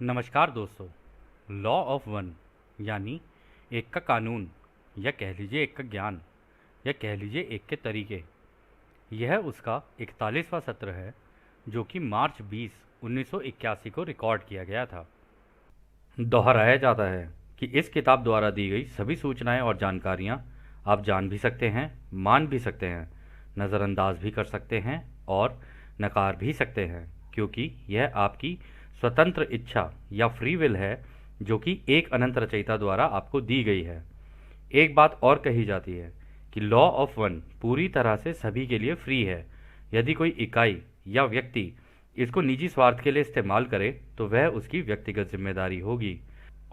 नमस्कार दोस्तों। Law of one यानी एक का कानून, या कह लीजिए एक का ज्ञान, या कह लीजिए एक के तरीके, यह उसका 41वां सत्र है जो कि मार्च 20 1981 को रिकॉर्ड किया गया था। दोहराया जाता है कि इस किताब द्वारा दी गई सभी सूचनाएं और जानकारियां आप जान भी सकते हैं, मान भी सकते हैं, नज़रअंदाज भी कर सकते हैं और नकार भी सकते हैं, क्योंकि यह आपकी स्वतंत्र इच्छा या फ्री विल है जो कि एक अनंत रचयिता द्वारा आपको दी गई है। एक बात और कही जाती है कि लॉ ऑफ वन पूरी तरह से सभी के लिए फ्री है। यदि कोई इकाई या व्यक्ति इसको निजी स्वार्थ के लिए इस्तेमाल करे तो वह उसकी व्यक्तिगत जिम्मेदारी होगी।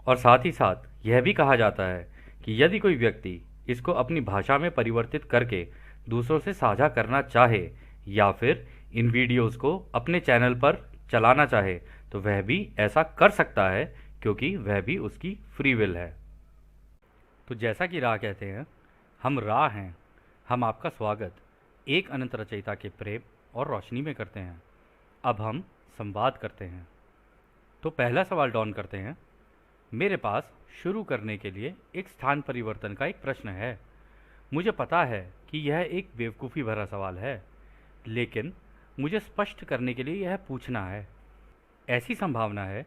और साथ ही साथ यह भी कहा जाता है कि यदि कोई व्यक्ति इसको अपनी भाषा में परिवर्तित करके दूसरों से साझा करना चाहे या फिर इन वीडियोस को अपने चैनल पर चलाना चाहे तो वह भी ऐसा कर सकता है, क्योंकि वह भी उसकी फ्री विल है। तो जैसा कि रा कहते हैं, हम रा हैं, हम आपका स्वागत एक अनंत रचयिता के प्रेम और रोशनी में करते हैं। अब हम संवाद करते हैं। तो पहला सवाल डॉन करते हैं। मेरे पास शुरू करने के लिए एक स्थान परिवर्तन का एक प्रश्न है। मुझे पता है कि यह एक बेवकूफ़ी भरा सवाल है, लेकिन मुझे स्पष्ट करने के लिए यह पूछना है। ऐसी संभावना है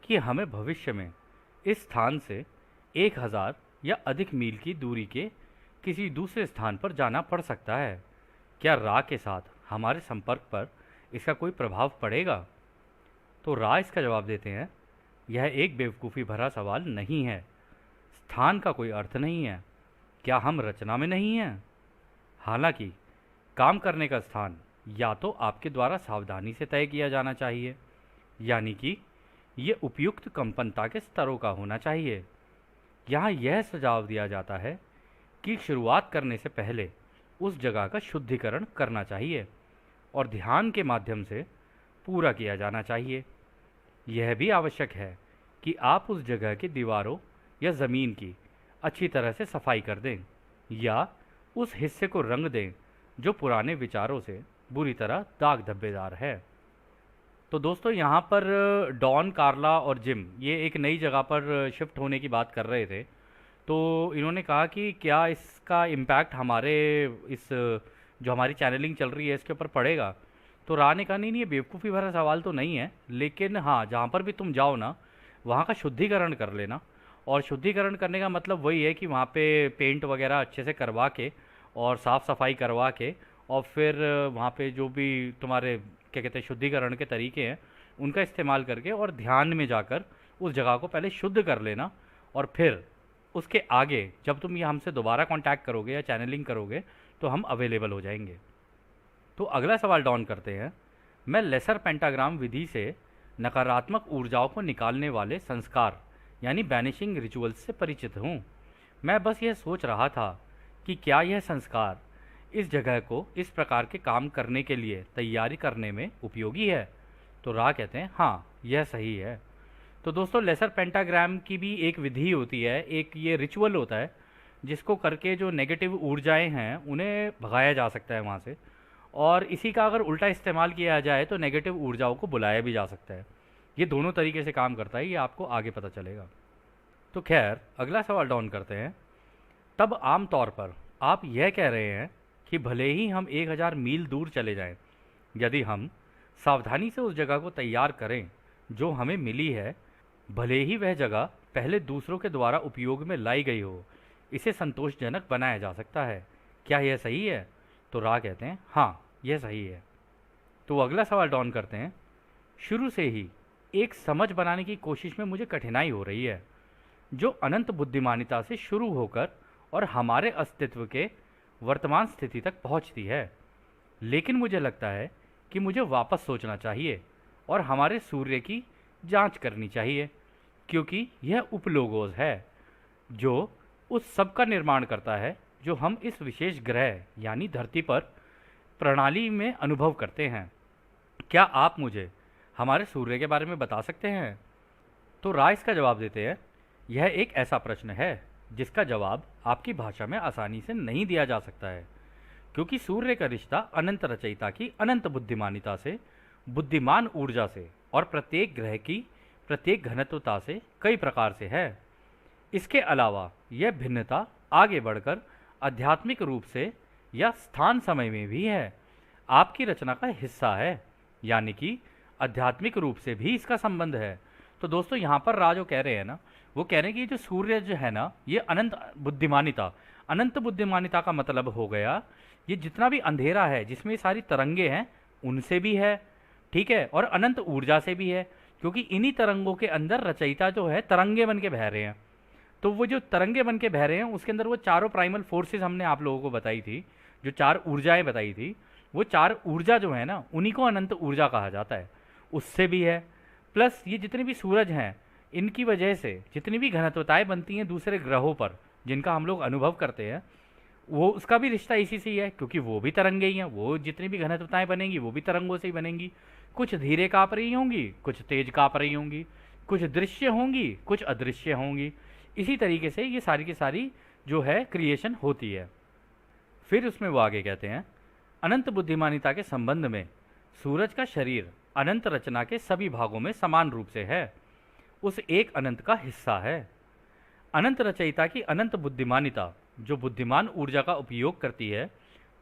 कि हमें भविष्य में इस स्थान से 1000 या अधिक मील की दूरी के किसी दूसरे स्थान पर जाना पड़ सकता है। क्या रा के साथ हमारे संपर्क पर इसका कोई प्रभाव पड़ेगा? तो रा इसका जवाब देते हैं, यह एक बेवकूफ़ी भरा सवाल नहीं है। स्थान का कोई अर्थ नहीं है। क्या हम रचना में नहीं हैं? हालांकि काम करने का स्थान या तो आपके द्वारा सावधानी से तय किया जाना चाहिए, यानी कि ये उपयुक्त कंपनता के स्तरों का होना चाहिए। यहाँ यह सुझाव दिया जाता है कि शुरुआत करने से पहले उस जगह का शुद्धिकरण करना चाहिए और ध्यान के माध्यम से पूरा किया जाना चाहिए। यह भी आवश्यक है कि आप उस जगह की दीवारों या ज़मीन की अच्छी तरह से सफाई कर दें या उस हिस्से को रंग दें जो पुराने विचारों से बुरी तरह दाग धब्बेदार है। तो दोस्तों, यहाँ पर डॉन, कार्ला और जिम ये एक नई जगह पर शिफ्ट होने की बात कर रहे थे। तो इन्होंने कहा कि क्या इसका इम्पैक्ट हमारे इस जो हमारी चैनलिंग चल रही है इसके ऊपर पड़ेगा? तो रा ने कहा, नहीं नहीं, ये बेवकूफ़ी भरा सवाल तो नहीं है, लेकिन हाँ, जहाँ पर भी तुम जाओ ना, वहाँ का शुद्धिकरण कर लेना। और शुद्धिकरण करने का मतलब वही है कि वहाँ पे पेंट वगैरह अच्छे से करवा के और साफ़ सफाई करवा के और फिर वहाँ पे जो भी तुम्हारे क्या कहते हैं शुद्धिकरण के तरीके हैं उनका इस्तेमाल करके और ध्यान में जाकर उस जगह को पहले शुद्ध कर लेना। और फिर उसके आगे जब तुम ये हमसे दोबारा कांटेक्ट करोगे या चैनलिंग करोगे तो हम अवेलेबल हो जाएंगे। तो अगला सवाल डॉन करते हैं। मैं लेसर पेंटाग्राम विधि से नकारात्मक ऊर्जाओं को निकालने वाले संस्कार यानी बैनिशिंग रिचुअल्स से परिचित हूँ। मैं बस यह सोच रहा था कि क्या यह संस्कार इस जगह को इस प्रकार के काम करने के लिए तैयारी करने में उपयोगी है? तो रा कहते हैं, हाँ, यह सही है। तो दोस्तों, लेसर पेंटाग्राम की भी एक विधि होती है, एक ये रिचुअल होता है जिसको करके जो नेगेटिव ऊर्जाएं हैं उन्हें भगाया जा सकता है वहाँ से। और इसी का अगर उल्टा इस्तेमाल किया जाए तो नेगेटिव ऊर्जाओं को बुलाया भी जा सकता है। ये दोनों तरीके से काम करता है, ये आपको आगे पता चलेगा। तो खैर, अगला सवाल डाउन करते हैं। तब आम तौर पर आप यह कह रहे हैं कि भले ही हम 1000 मील दूर चले जाएं, यदि हम सावधानी से उस जगह को तैयार करें जो हमें मिली है, भले ही वह जगह पहले दूसरों के द्वारा उपयोग में लाई गई हो, इसे संतोषजनक बनाया जा सकता है। क्या यह सही है? तो रा कहते हैं, हाँ, यह सही है। तो अगला सवाल डाउन करते हैं। शुरू से ही एक समझ बनाने की कोशिश में मुझे कठिनाई हो रही है जो अनंत बुद्धिमानिता से शुरू होकर और हमारे अस्तित्व के वर्तमान स्थिति तक पहुंचती है। लेकिन मुझे लगता है कि मुझे वापस सोचना चाहिए और हमारे सूर्य की जांच करनी चाहिए, क्योंकि यह उपलोगोस है जो उस सब का निर्माण करता है जो हम इस विशेष ग्रह यानी धरती पर प्रणाली में अनुभव करते हैं। क्या आप मुझे हमारे सूर्य के बारे में बता सकते हैं? तो रा इसका जवाब देते हैं, यह एक ऐसा प्रश्न है जिसका जवाब आपकी भाषा में आसानी से नहीं दिया जा सकता है, क्योंकि सूर्य का रिश्ता अनंत रचयिता की अनंत बुद्धिमानिता से, बुद्धिमान ऊर्जा से और प्रत्येक ग्रह की प्रत्येक घनत्वता से कई प्रकार से है। इसके अलावा यह भिन्नता आगे बढ़कर आध्यात्मिक रूप से या स्थान समय में भी है, आपकी रचना का हिस्सा है, यानी कि आध्यात्मिक रूप से भी इसका संबंध है। तो दोस्तों यहाँ पर राजो कह रहे हैं ना, वो कह रहे हैं कि जो सूर्य जो है ना, ये अनंत बुद्धिमानिता का मतलब हो गया ये जितना भी अंधेरा है जिसमें ये सारी तरंगे हैं उनसे भी है, ठीक है, और अनंत ऊर्जा से भी है, क्योंकि इन्हीं तरंगों के अंदर रचयिता जो है तरंगे बन के बह रहे हैं। तो वो जो तरंगे बन के बह रहे हैं उसके अंदर वो चारों प्राइमल फोर्सेस हमने आप लोगों को बताई थी, जो चार ऊर्जाएं बताई थी, वो चार ऊर्जा जो है ना उन्हीं को अनंत ऊर्जा कहा जाता है, उससे भी है। प्लस ये जितने भी सूरज हैं इनकी वजह से जितनी भी घनत्वताएं बनती हैं दूसरे ग्रहों पर जिनका हम लोग अनुभव करते हैं, वो उसका भी रिश्ता इसी से ही है, क्योंकि वो भी तरंगे ही हैं। वो जितनी भी घनत्वताएं बनेंगी वो भी तरंगों से ही बनेंगी। कुछ धीरे काँप रही होंगी, कुछ तेज काँप रही होंगी, कुछ दृश्य होंगी, कुछ अदृश्य होंगी। इसी तरीके से ये सारी की सारी जो है क्रिएशन होती है। फिर उसमें वो आगे कहते हैं, अनंत बुद्धिमानिता के संबंध में सूरज का शरीर अनंत रचना के सभी भागों में समान रूप से है, उस एक अनंत का हिस्सा है। अनंत रचयिता की अनंत बुद्धिमानिता जो बुद्धिमान ऊर्जा का उपयोग करती है,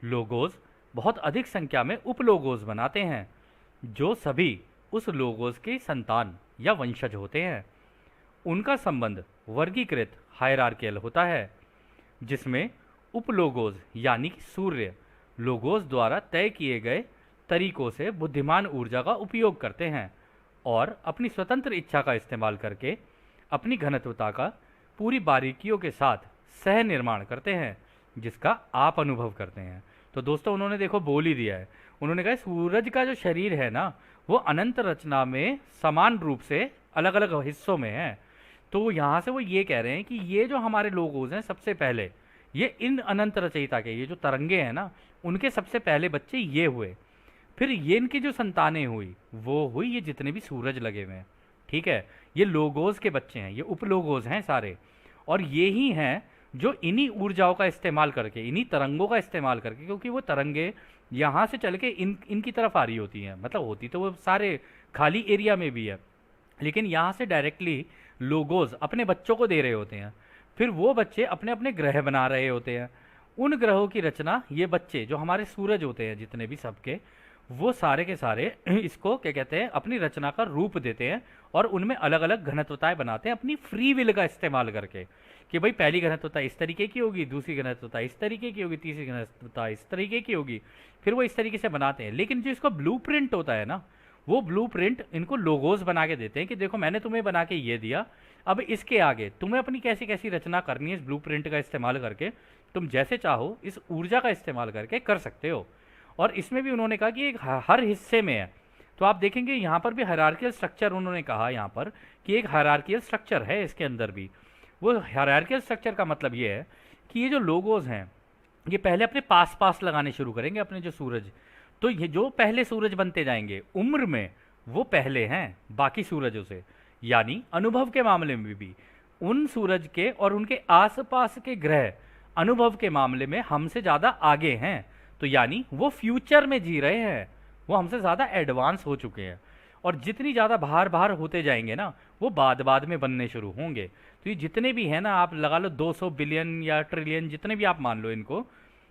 लोगोस बहुत अधिक संख्या में उपलोगोस बनाते हैं, जो सभी उस लोगोस के संतान या वंशज होते हैं। उनका संबंध वर्गीकृत हायरार्कियल होता है, जिसमें उपलोगोस यानी कि सूर्य लोगोस द्वारा तय किए गए तरीकों से बुद्धिमान ऊर्जा का उपयोग करते हैं और अपनी स्वतंत्र इच्छा का इस्तेमाल करके अपनी घनत्वता का पूरी बारीकियों के साथ सह निर्माण करते हैं, जिसका आप अनुभव करते हैं। तो दोस्तों उन्होंने देखो बोल ही दिया है, उन्होंने कहा सूरज का जो शरीर है ना वो अनंत रचना में समान रूप से अलग अलग हिस्सों में है। तो यहाँ से वो ये कह रहे हैं कि ये जो हमारे लोगों हैं सबसे पहले ये इन अनंत रचयिता के ये जो तरंगे हैं ना उनके सबसे पहले बच्चे ये हुए, फिर ये इनकी जो संतानें हुई वो हुई ये जितने भी सूरज लगे हुए हैं, ठीक है, ये लोगोस के बच्चे हैं, ये उपलोगोस हैं सारे, और ये ही हैं जो इन्हीं ऊर्जाओं का इस्तेमाल करके इन्हीं तरंगों का इस्तेमाल करके, क्योंकि वो तरंगे यहाँ से चल के इनकी तरफ आ रही होती हैं, मतलब होती तो वो सारे खाली एरिया में भी है, लेकिन यहाँ से डायरेक्टली लोगोस अपने बच्चों को दे रहे होते हैं, फिर वो बच्चे अपने अपने ग्रह बना रहे होते हैं। उन ग्रहों की रचना ये बच्चे जो हमारे सूरज होते हैं जितने भी सबके, वो सारे के सारे इसको क्या कहते हैं अपनी रचना का रूप देते हैं और उनमें अलग अलग घनत्वताएं बनाते हैं अपनी फ्री विल का इस्तेमाल करके, कि भाई पहली घनत्वता इस तरीके की होगी, दूसरी घनत्वता इस तरीके की होगी, तीसरी घनत्वता इस तरीके की होगी, फिर वो इस तरीके से बनाते हैं। लेकिन जो इसका ब्लूप्रिंट होता है ना, वो ब्लूप्रिंट इनको लोगोस बना के देते हैं कि देखो मैंने तुम्हें बना के ये दिया, अब इसके आगे तुम्हें अपनी कैसी कैसी रचना करनी है इस ब्लूप्रिंट का इस्तेमाल करके, तुम जैसे चाहो इस ऊर्जा का इस्तेमाल करके कर सकते हो। और इसमें भी उन्होंने कहा कि एक हर हिस्से में है, तो आप देखेंगे यहाँ पर भी हायरार्कियल स्ट्रक्चर उन्होंने कहा यहाँ पर कि एक हायरार्कियल स्ट्रक्चर है इसके अंदर भी। वो हायरार्कियल स्ट्रक्चर का मतलब ये है कि ये जो लोगोस हैं ये पहले अपने पास पास लगाने शुरू करेंगे अपने जो सूरज, तो ये जो पहले सूरज बनते जाएंगे उम्र में वो पहले हैं बाकी सूरजों से, यानी अनुभव के मामले में भी उन सूरज के और उनके आसपास के ग्रह अनुभव के मामले में हमसे ज़्यादा आगे हैं, तो यानी वो फ्यूचर में जी रहे हैं, वो हमसे ज़्यादा एडवांस हो चुके हैं। और जितनी ज़्यादा बाहर बाहर होते जाएंगे ना वो बाद में बनने शुरू होंगे। तो ये जितने भी हैं ना, आप लगा लो 200 बिलियन या ट्रिलियन जितने भी आप मान लो इनको,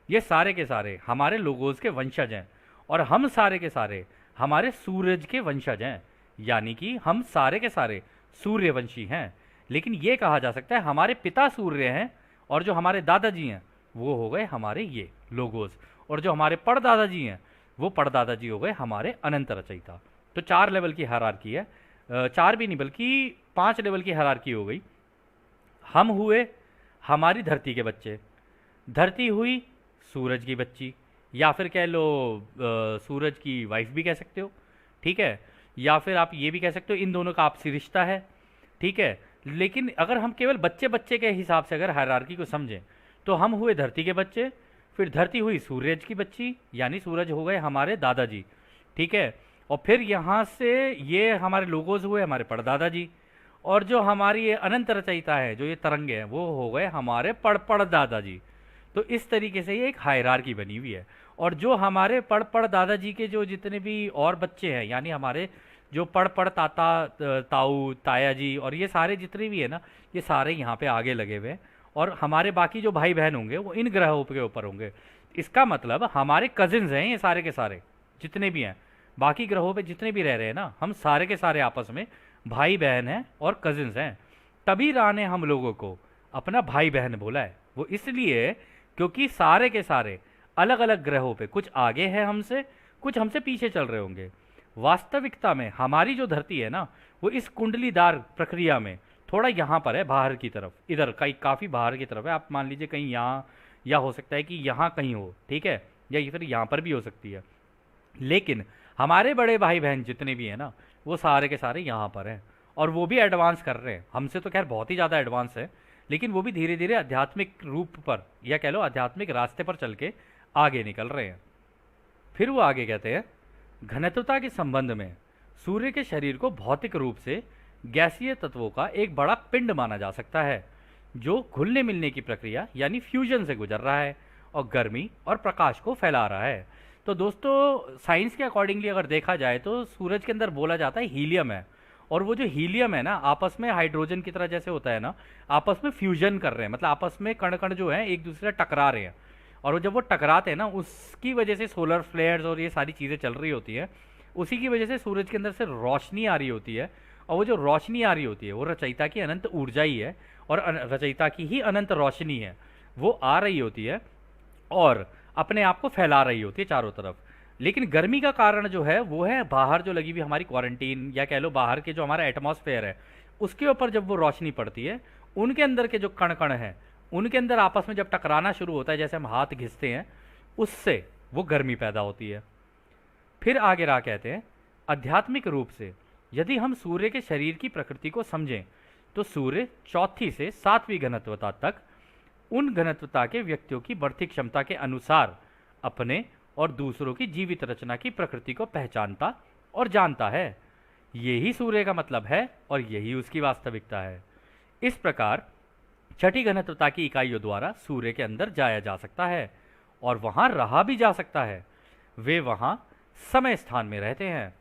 ये सारे के सारे हमारे लोगोस के वंशज हैं और हम सारे के सारे हमारे सूरज के वंशज हैं, यानी कि हम सारे के सारे सूर्यवंशी हैं। लेकिन ये कहा जा सकता है हमारे पिता सूर्य हैं और जो हमारे दादाजी हैं वो हो गए हमारे ये लोगोस, और जो हमारे परदादाजी हैं वो परदादाजी हो गए हमारे अनंत रचयिता। तो 4 लेवल की हायरार्की है, 4 भी नहीं बल्कि 5 लेवल की हायरार्की हो गई। हम हुए हमारी धरती के बच्चे, धरती हुई सूरज की बच्ची, या फिर कह लो सूरज की वाइफ भी कह सकते हो, ठीक है, या फिर आप ये भी कह सकते हो इन दोनों का आपसी रिश्ता है, ठीक है। लेकिन अगर हम केवल बच्चे बच्चे के हिसाब से अगर हायरार्की को समझें तो हम हुए धरती के बच्चे, फिर धरती हुई सूरज की बच्ची, यानी सूरज हो गए हमारे दादाजी, ठीक है, और फिर यहाँ से ये हमारे लोगोस हुए हमारे परदादाजी, और जो हमारी ये अनंत रचयिता है जो ये तरंगे हैं वो हो गए हमारे परदादाजी। तो इस तरीके से ये एक हायरार्की बनी हुई है। और जो हमारे पड़ दादाजी के जो जितने भी और बच्चे हैं, यानी हमारे जो पड़ ताऊ ताया जी और ये सारे जितने भी है ना, ये सारे यहाँ पे आगे लगे हुए हैं। और हमारे बाकी जो भाई बहन होंगे वो इन ग्रहों के ऊपर होंगे। इसका मतलब हमारे कजिन्स हैं ये सारे के सारे, जितने भी हैं बाकी ग्रहों पे जितने भी रह रहे हैं ना, हम सारे के सारे आपस में भाई बहन हैं और कजिन्स हैं। तभी रा ने हम लोगों को अपना भाई बहन बोला है। वो इसलिए क्योंकि सारे के सारे अलग अलग ग्रहों पे कुछ आगे हैं हमसे, कुछ हमसे पीछे चल रहे होंगे। वास्तविकता में हमारी जो धरती है ना, वो इस कुंडलीदार प्रक्रिया में थोड़ा यहाँ पर है, बाहर की तरफ, इधर कहीं काफ़ी बाहर की तरफ है। आप मान लीजिए कहीं यहाँ, या हो सकता है कि यहाँ कहीं हो, ठीक है, या ये फिर यहाँ पर भी हो सकती है। लेकिन हमारे बड़े भाई बहन जितने भी हैं ना, वो सारे के सारे यहाँ पर हैं। और वो भी एडवांस कर रहे हैं, हमसे तो खैर बहुत ही ज़्यादा एडवांस है, लेकिन वो भी धीरे धीरे आध्यात्मिक रूप पर, या कह लो आध्यात्मिक रास्ते पर चल के आगे निकल रहे हैं। फिर वो आगे कहते हैं, घनत्वता के संबंध में सूर्य के शरीर को भौतिक रूप से गैसीय तत्वों का एक बड़ा पिंड माना जा सकता है, जो घुलने मिलने की प्रक्रिया यानी फ्यूजन से गुजर रहा है और गर्मी और प्रकाश को फैला रहा है। तो दोस्तों, साइंस के अकॉर्डिंगली अगर देखा जाए तो सूरज के अंदर बोला जाता है हीलियम है, और वो जो हीलियम है ना, आपस में हाइड्रोजन की तरह जैसे होता है ना, आपस में फ्यूजन कर रहे हैं, मतलब आपस में कण कण जो है एक दूसरे से टकरा रहे हैं। और वो जब वो टकराते हैं ना, उसकी वजह से सोलर फ्लेयर्स और ये सारी चीज़ें चल रही होती है। उसी की वजह से सूरज के अंदर से रोशनी आ रही होती है, और वो जो रोशनी आ रही होती है वो रचयिता की अनंत ऊर्जा ही है, और रचयिता की ही अनंत रोशनी है। वो आ रही होती है और अपने आप को फैला रही होती है चारों तरफ। लेकिन गर्मी का कारण जो है वो है बाहर जो लगी हुई हमारी क्वारंटीन, या कह लो बाहर के जो हमारा एटमॉस्फेयर है, उसके ऊपर जब वो रोशनी पड़ती है, उनके अंदर के जो कण कण हैं, उनके अंदर आपस में जब टकराना शुरू होता है, जैसे हम हाथ घिसते हैं, उससे वो गर्मी पैदा होती है। फिर आगे रहा कहते हैं, आध्यात्मिक रूप से यदि हम सूर्य के शरीर की प्रकृति को समझें, तो सूर्य चौथी से सातवीं घनत्वता तक उन घनत्वता के व्यक्तियों की बढ़ती क्षमता के अनुसार अपने और दूसरों की जीवित रचना की प्रकृति को पहचानता और जानता है। यही सूर्य का मतलब है और यही उसकी वास्तविकता है। इस प्रकार छठी घनत्वता की इकाइयों द्वारा सूर्य के अंदर जाया जा सकता है और वहां रहा भी जा सकता है। वे वहां समय स्थान में रहते हैं,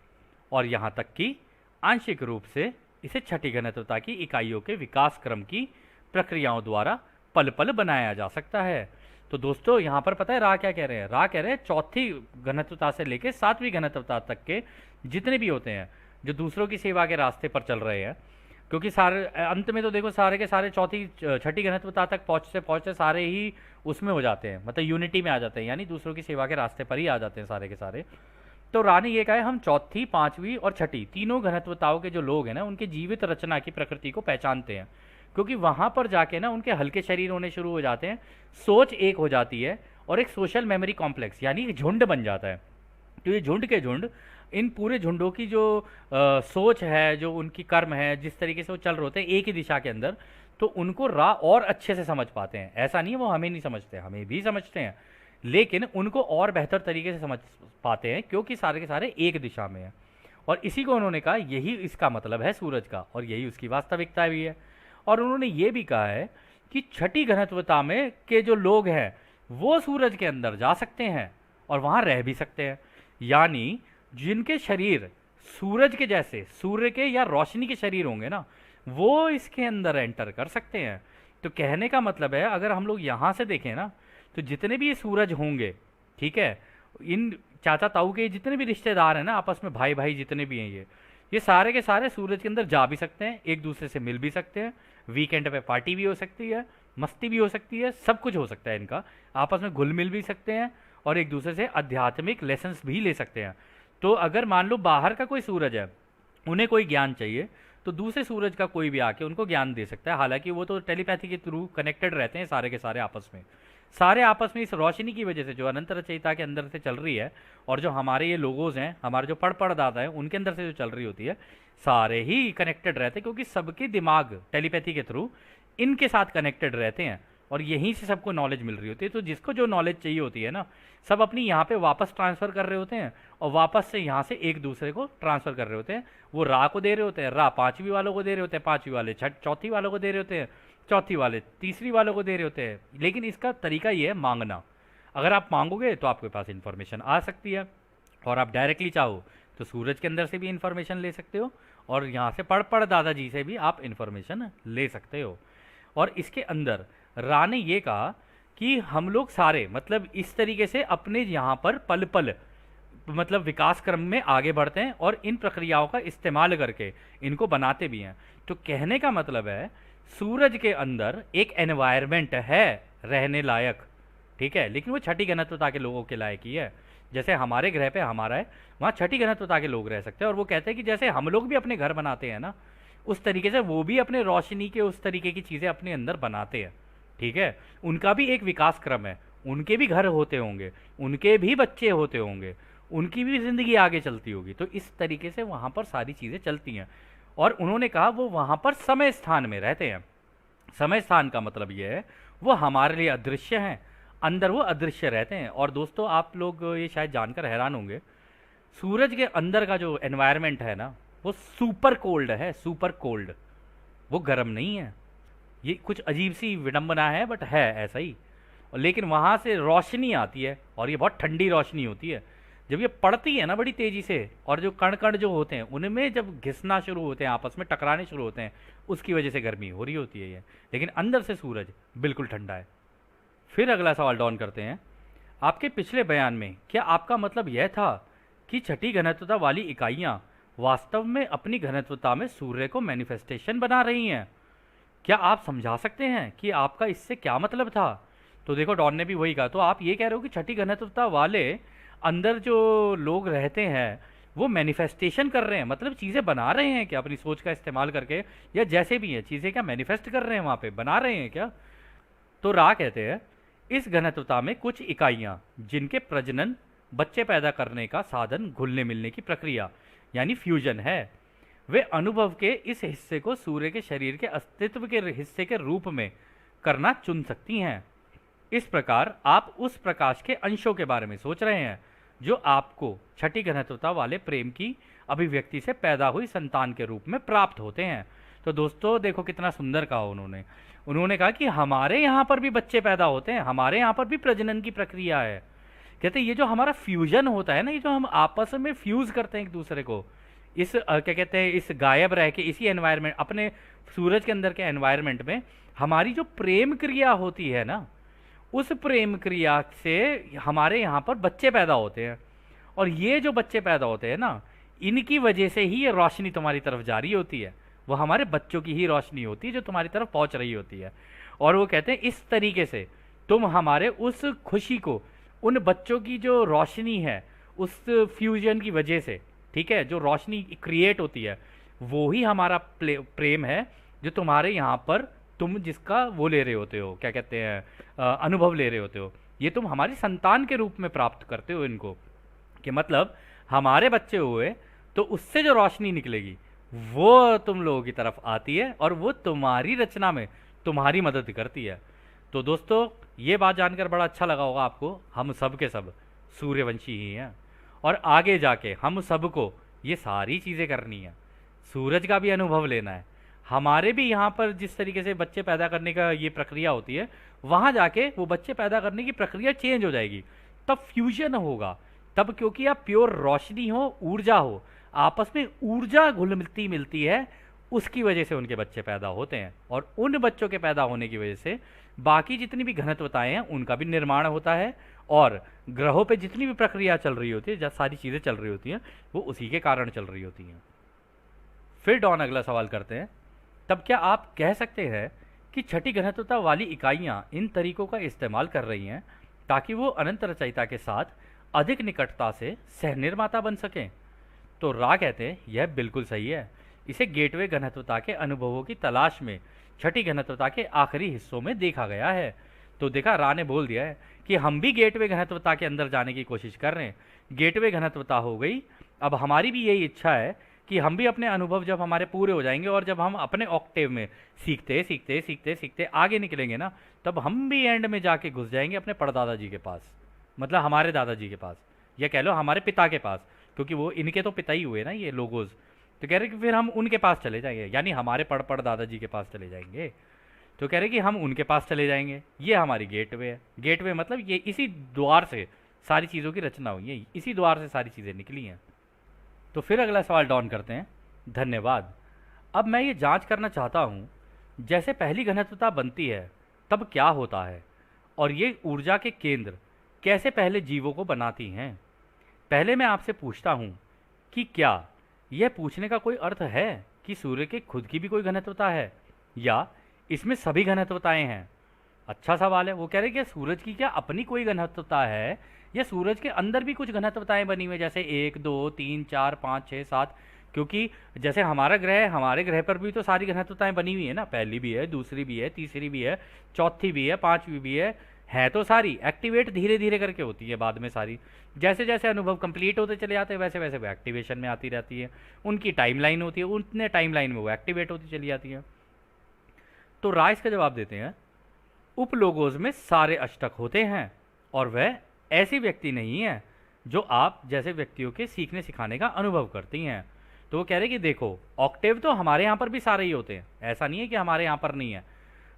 और यहां तक कि आंशिक रूप से इसे छठी घनत्वता की इकाइयों के विकास क्रम की प्रक्रियाओं द्वारा पल पल बनाया जा सकता है। तो दोस्तों, यहाँ पर पता है रा क्या कह रहे हैं? रा कह रहे हैं चौथी घनत्वता से लेकर सातवीं घनत्वता तक के जितने भी होते हैं, जो दूसरों की सेवा के रास्ते पर चल रहे हैं, क्योंकि सारे अंत में तो देखो सारे के सारे चौथी छठी घनत्वता तक पहुँचते पहुँचते सारे ही उसमें हो जाते हैं, मतलब यूनिटी में आ जाते हैं, यानी दूसरों की सेवा के रास्ते पर ही आ जाते हैं सारे के सारे। तो रा ने ये कहा है, हम चौथी, पांचवी और छठी तीनों घनत्वताओं के जो लोग हैं ना, उनके जीवित रचना की प्रकृति को पहचानते हैं, क्योंकि वहां पर जाके ना उनके हल्के शरीर होने शुरू हो जाते हैं, सोच एक हो जाती है, और एक सोशल मेमोरी कॉम्प्लेक्स यानी एक झुंड बन जाता है। तो ये झुंड के झुंड, इन पूरे झुंडों की जो सोच है, जो उनकी कर्म है, जिस तरीके से वो चल रहे होते हैं एक ही दिशा के अंदर, तो उनको रा और अच्छे से समझ पाते हैं। ऐसा नहीं है वो हमें नहीं समझते, हमें भी समझते हैं, लेकिन उनको और बेहतर तरीके से समझ पाते हैं, क्योंकि सारे के सारे एक दिशा में हैं। और इसी को उन्होंने कहा यही इसका मतलब है सूरज का, और यही उसकी वास्तविकता भी है। और उन्होंने ये भी कहा है कि छठी घनत्वता में के जो लोग हैं वो सूरज के अंदर जा सकते हैं और वहाँ रह भी सकते हैं, यानी जिनके शरीर सूरज के जैसे, सूर्य के या रोशनी के शरीर होंगे ना, वो इसके अंदर एंटर कर सकते हैं। तो कहने का मतलब है, अगर हम लोग यहाँ से देखें ना, तो जितने भी ये सूरज होंगे, ठीक है, इन चाचा ताऊ के जितने भी रिश्तेदार हैं ना, आपस में भाई भाई जितने भी हैं, ये सारे के सारे सूरज के अंदर जा भी सकते हैं, एक दूसरे से मिल भी सकते हैं, वीकेंड पे पार्टी भी हो सकती है, मस्ती भी हो सकती है, सब कुछ हो सकता है इनका, आपस में घुल मिल भी सकते हैं, और एक दूसरे से आध्यात्मिक लेसन्स भी ले सकते हैं। तो अगर मान लो बाहर का कोई सूरज है, उन्हें कोई ज्ञान चाहिए, तो दूसरे सूरज का कोई भी आके उनको ज्ञान दे सकता है। हालांकि वो तो टेलीपैथी के थ्रू कनेक्टेड रहते हैं सारे के सारे आपस में, सारे आपस में इस रोशनी की वजह से जो अनंत रचयिता के अंदर से चल रही है, और जो हमारे ये लोगोज हैं, हमारे जो पढ़ दादा हैं, उनके अंदर से जो चल रही होती है, सारे ही कनेक्टेड रहते हैं, क्योंकि सबके दिमाग टेलीपैथी के थ्रू इनके साथ कनेक्टेड रहते हैं, और यहीं से सबको नॉलेज मिल रही होती है। तो जिसको जो नॉलेज चाहिए होती है ना, सब अपनी यहाँ पे वापस ट्रांसफ़र कर रहे होते हैं, और वापस से यहाँ से एक दूसरे को ट्रांसफ़र कर रहे होते हैं। वो रा को दे रहे होते हैं, रा पाँचवीं वालों को दे रहे होते हैं, पाँचवीं वाले चौथी वालों को दे रहे होते हैं, चौथी वाले तीसरी वालों को दे रहे होते हैं। लेकिन इसका तरीका ये है मांगना। अगर आप मांगोगे तो आपके पास इन्फॉर्मेशन आ सकती है, और आप डायरेक्टली चाहो तो सूरज के अंदर से भी इंफॉर्मेशन ले सकते हो और यहाँ से पढ़ दादाजी से भी आप इंफॉर्मेशन ले सकते हो। और इसके अंदर रा ने ये कहा कि हम लोग सारे मतलब इस तरीके से अपने यहाँ पर पल पल मतलब विकास क्रम में आगे बढ़ते हैं और इन प्रक्रियाओं का इस्तेमाल करके इनको बनाते भी हैं। तो कहने का मतलब है सूरज के अंदर एक एनवायरनमेंट है रहने लायक, ठीक है, लेकिन वो छठी घनत्वता के लोगों के लायक ही है। जैसे हमारे ग्रह पे हमारा है, वहाँ छठी घनत्वता के लोग रह सकते हैं। और वो कहते हैं कि जैसे हम लोग भी अपने घर बनाते हैं ना, उस तरीके से वो भी अपने रोशनी के उस तरीके की चीज़ें अपने अंदर बनाते हैं, ठीक है। उनका भी एक विकास क्रम है, उनके भी घर होते होंगे, उनके भी बच्चे होते होंगे, उनकी भी ज़िंदगी आगे चलती होगी। तो इस तरीके से वहाँ पर सारी चीज़ें चलती हैं। और उन्होंने कहा वो वहाँ पर समय स्थान में रहते हैं। समय स्थान का मतलब ये है वो हमारे लिए अदृश्य हैं, अंदर वो अदृश्य रहते हैं। और दोस्तों आप लोग ये शायद जानकर हैरान होंगे, सूरज के अंदर का जो एनवायरनमेंट है ना वो सुपर कोल्ड है, सुपर कोल्ड, वो गर्म नहीं है। ये कुछ अजीब सी विडंबना है बट है ऐसा ही। और लेकिन वहाँ से रोशनी आती है और ये बहुत ठंडी रोशनी होती है। जब ये पड़ती है ना बड़ी तेज़ी से, और जो कण कण जो होते हैं उनमें जब घिसना शुरू होते हैं, आपस में टकराने शुरू होते हैं, उसकी वजह से गर्मी हो रही होती है ये। लेकिन अंदर से सूरज बिल्कुल ठंडा है। फिर अगला सवाल डॉन करते हैं, आपके पिछले बयान में क्या आपका मतलब यह था कि छठी घनत्वता वाली इकाइयाँ वास्तव में अपनी घनत्वता में सूर्य को मैनिफेस्टेशन बना रही हैं? क्या आप समझा सकते हैं कि आपका इससे क्या मतलब था? तो देखो डॉन ने भी वही कहा। तो आप ये कह रहे हो कि छठी घनत्वता वाले अंदर जो लोग रहते हैं वो मैनिफेस्टेशन कर रहे हैं, मतलब चीज़ें बना रहे हैं क्या अपनी सोच का इस्तेमाल करके, या जैसे भी हैं चीज़ें क्या मैनिफेस्ट कर रहे हैं, वहाँ पे बना रहे हैं क्या? तो रा कहते हैं इस घनत्वता में कुछ इकाइयाँ जिनके प्रजनन बच्चे पैदा करने का साधन घुलने मिलने की प्रक्रिया यानी फ्यूजन है, वे अनुभव के इस हिस्से को सूर्य के शरीर के अस्तित्व के हिस्से के रूप में करना चुन सकती हैं। इस प्रकार आप उस प्रकाश के अंशों के बारे में सोच रहे हैं जो आपको छठी घनत्वता वाले प्रेम की अभिव्यक्ति से पैदा हुई संतान के रूप में प्राप्त होते हैं। तो दोस्तों देखो कितना सुंदर कहा उन्होंने कहा कि हमारे यहाँ पर भी बच्चे पैदा होते हैं, हमारे यहाँ पर भी प्रजनन की प्रक्रिया है। कहते हैं ये जो हमारा फ्यूजन होता है ना, ये जो हम आपस में फ्यूज करते हैं एक दूसरे को, इस क्या कहते हैं इस गायब रह के इसी एनवायरनमेंट अपने सूरज के अंदर के एनवायरनमेंट में हमारी जो प्रेम क्रिया होती है ना, उस प्रेम क्रिया से हमारे यहाँ पर बच्चे पैदा होते हैं। और ये जो बच्चे पैदा होते हैं ना, इनकी वजह से ही ये रोशनी तुम्हारी तरफ जा रही होती है, वो हमारे बच्चों की ही रोशनी होती है जो तुम्हारी तरफ पहुँच रही होती है। और वो कहते हैं इस तरीके से तुम हमारे उस खुशी को, उन बच्चों की जो रोशनी है उस फ्यूजन की वजह से, ठीक है, जो रोशनी क्रिएट होती है वो ही हमारा प्रेम है जो तुम्हारे यहाँ पर तुम जिसका वो ले रहे होते हो, क्या कहते हैं अनुभव ले रहे होते हो, ये तुम हमारी संतान के रूप में प्राप्त करते हो इनको। कि मतलब हमारे बच्चे हुए तो उससे जो रोशनी निकलेगी वो तुम लोगों की तरफ आती है और वो तुम्हारी रचना में तुम्हारी मदद करती है। तो दोस्तों ये बात जानकर बड़ा अच्छा लगा होगा आपको, हम सब के सब सूर्यवंशी ही हैं और आगे जाके हम सबको ये सारी चीज़ें करनी है, सूरज का भी अनुभव लेना है। हमारे भी यहाँ पर जिस तरीके से बच्चे पैदा करने का ये प्रक्रिया होती है, वहाँ जाके वो बच्चे पैदा करने की प्रक्रिया चेंज हो जाएगी, तब फ्यूजन होगा, तब क्योंकि आप प्योर रोशनी हो, ऊर्जा हो, आपस में ऊर्जा घुल मिलती है, उसकी वजह से उनके बच्चे पैदा होते हैं। और उन बच्चों के पैदा होने की वजह से बाकी जितनी भी घनत्वताएं हैं उनका भी निर्माण होता है और ग्रहों पे जितनी भी प्रक्रिया चल रही होती है, जब सारी चीज़ें चल रही होती हैं वो उसी के कारण चल रही होती हैं। फिर डॉन अगला सवाल करते हैं, तब क्या आप कह सकते हैं कि छठी घनत्वता वाली इकाइयाँ इन तरीकों का इस्तेमाल कर रही हैं ताकि वो अनंत रचयिता के साथ अधिक निकटता से सहनिर्माता बन सकें? तो रा कहते हैं यह बिल्कुल सही है। इसे गेटवे घनत्वता के अनुभवों की तलाश में छठी घनत्वता के आखिरी हिस्सों में देखा गया है। तो देखा, रा ने बोल दिया है कि हम भी गेटवे घनत्वता के अंदर जाने की कोशिश कर रहे हैं। गेटवे घनत्वता हो गई, अब हमारी भी यही इच्छा है कि हम भी अपने अनुभव जब हमारे पूरे हो जाएंगे और जब हम अपने ऑक्टेव में सीखते सीखते सीखते सीखते आगे निकलेंगे ना, तब हम भी एंड में जाके घुस जाएंगे अपने परदादा जी के पास, मतलब हमारे दादाजी के पास, या कह लो हमारे पिता के पास, क्योंकि वो इनके तो पिता ही हुए ना ये लोगोज। तो कह रहे कि फिर हम उनके पास चले जाएंगे, यानी हमारे पड़ दादाजी के पास चले जाएंगे। तो कह रहे कि हम उनके पास चले जाएंगे, ये हमारी गेटवे है। गेटवे मतलब ये इसी द्वार से सारी चीज़ों की रचना हुई है, इसी द्वार से सारी चीज़ें निकली हैं। तो फिर अगला सवाल डॉन करते हैं। धन्यवाद। अब मैं ये जांच करना चाहता हूँ, जैसे पहली घनत्वता बनती है तब क्या होता है, और ये ऊर्जा के केंद्र कैसे पहले जीवों को बनाती हैं। पहले मैं आपसे पूछता हूँ कि क्या यह पूछने का कोई अर्थ है कि सूर्य के खुद की भी कोई घनत्वता है, या इसमें सभी घनत्वताएं हैं। अच्छा सवाल है। वो कह रहे कि सूरज की क्या अपनी कोई घनत्वता है, या सूरज के अंदर भी कुछ घनत्वताएं बनी हुई है, जैसे 1 2 3 4 5 6 7। क्योंकि जैसे हमारा ग्रह है, हमारे ग्रह पर भी तो सारी घनत्वताएं बनी हुई है ना, पहली भी है, दूसरी भी है, तीसरी भी है, चौथी भी है, पांचवी भी है तो सारी एक्टिवेट धीरे धीरे करके होती है बाद में सारी। जैसे जैसे अनुभव कंप्लीट होते चले जाते हैं वैसे वैसे वो एक्टिवेशन में आती रहती है। उनकी टाइमलाइन होती है, उतने टाइमलाइन में वो एक्टिवेट होती चली जाती है। तो राइस का जवाब देते हैं, उपलोगोज में सारे अष्टक होते हैं, और वह ऐसी व्यक्ति नहीं है जो आप जैसे व्यक्तियों के सीखने सिखाने का अनुभव करती हैं। तो वो कह रहे कि देखो, ऑक्टेव तो हमारे यहाँ पर भी सारे ही होते हैं, ऐसा नहीं है कि हमारे यहाँ पर नहीं है।